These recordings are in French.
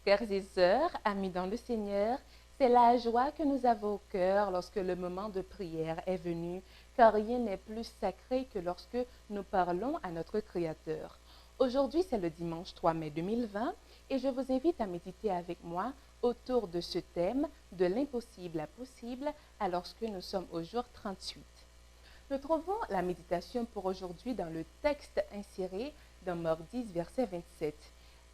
Frères et sœurs, amis dans le Seigneur, c'est la joie que nous avons au cœur lorsque le moment de prière est venu, car rien n'est plus sacré que lorsque nous parlons à notre Créateur. Aujourd'hui, c'est le dimanche 3 mai 2020 et je vous invite à méditer avec moi autour de ce thème de l'impossible à possible alors que nous sommes au jour 38. Nous trouvons la méditation pour aujourd'hui dans le texte inséré dans Marc 10, verset 27.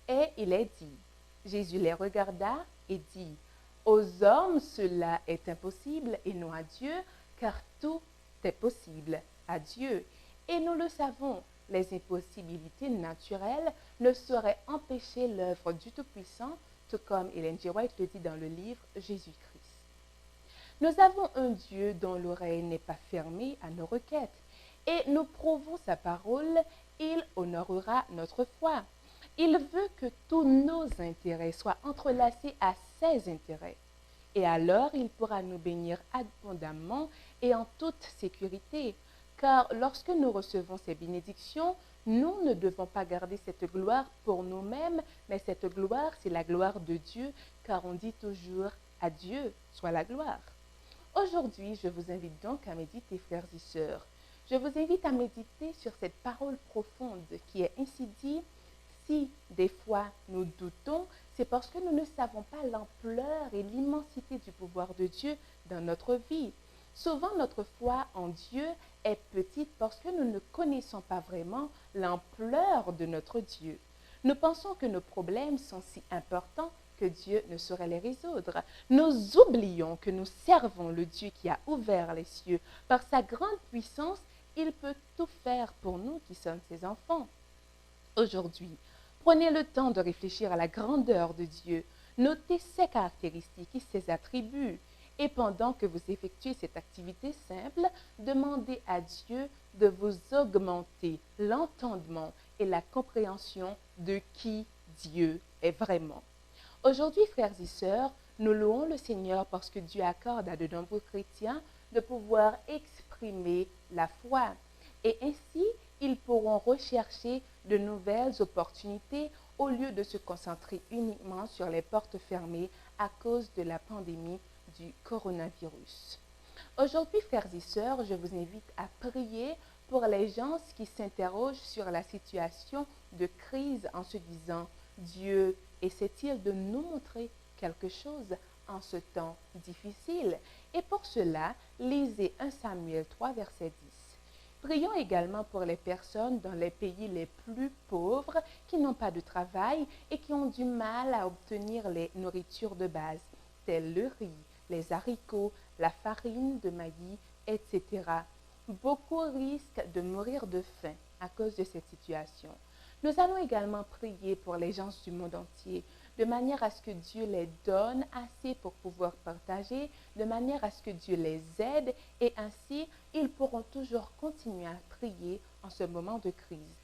Et il est dit, Jésus les regarda et dit, aux hommes cela est impossible et non à Dieu, car tout est possible à Dieu. Et nous le savons, les impossibilités naturelles ne sauraient empêcher l'œuvre du Tout-Puissant, tout comme Ellen G. White le dit dans le livre Jésus-Christ. Nous avons un Dieu dont l'oreille n'est pas fermée à nos requêtes, et nous prouvons sa parole, il honorera notre foi. Il veut que tous nos intérêts soient entrelacés à ses intérêts. Et alors, il pourra nous bénir abondamment et en toute sécurité. Car lorsque nous recevons ces bénédictions, nous ne devons pas garder cette gloire pour nous-mêmes, mais cette gloire, c'est la gloire de Dieu, car on dit toujours à Dieu soit la gloire. Aujourd'hui, je vous invite donc à méditer, frères et sœurs. Je vous invite à méditer sur cette parole profonde qui est ainsi dit. Si des fois nous doutons, c'est parce que nous ne savons pas l'ampleur et l'immensité du pouvoir de Dieu dans notre vie. Souvent, notre foi en Dieu est petite parce que nous ne connaissons pas vraiment l'ampleur de notre Dieu. Nous pensons que nos problèmes sont si importants que Dieu ne saurait les résoudre. Nous oublions que nous servons le Dieu qui a ouvert les cieux. Par sa grande puissance, il peut tout faire pour nous qui sommes ses enfants. Aujourd'hui, prenez le temps de réfléchir à la grandeur de Dieu. Notez ses caractéristiques et ses attributs. Et pendant que vous effectuez cette activité simple, demandez à Dieu de vous augmenter l'entendement et la compréhension de qui Dieu est vraiment. Aujourd'hui, frères et sœurs, nous louons le Seigneur parce que Dieu accorde à de nombreux chrétiens de pouvoir exprimer la foi. Et ainsi, ils pourront rechercher de nouvelles opportunités au lieu de se concentrer uniquement sur les portes fermées à cause de la pandémie du coronavirus. Aujourd'hui, frères et sœurs, je vous invite à prier pour les gens qui s'interrogent sur la situation de crise en se disant « Dieu essaie-t-il de nous montrer quelque chose en ce temps difficile ?» Et pour cela, lisez 1 Samuel 3, verset 10. Prions également pour les personnes dans les pays les plus pauvres qui n'ont pas de travail et qui ont du mal à obtenir les nourritures de base, telles le riz, les haricots, la farine de maïs, etc. Beaucoup risquent de mourir de faim à cause de cette situation. Nous allons également prier pour les gens du monde entier, de manière à ce que Dieu les donne assez pour pouvoir partager, de manière à ce que Dieu les aide et ainsi, ils pourront toujours continuer à prier en ce moment de crise.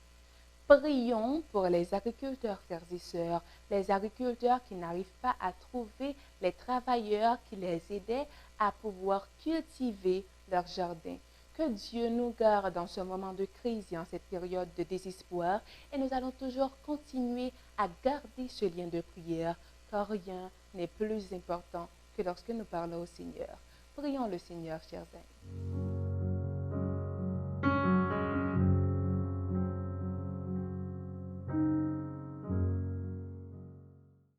Prions pour les agriculteurs, frères et sœurs, les agriculteurs qui n'arrivent pas à trouver les travailleurs qui les aidaient à pouvoir cultiver leur jardin. Que Dieu nous garde dans ce moment de crise et en cette période de désespoir et nous allons toujours continuer à garder ce lien de prière car rien n'est plus important que lorsque nous parlons au Seigneur. Prions le Seigneur, chers amis.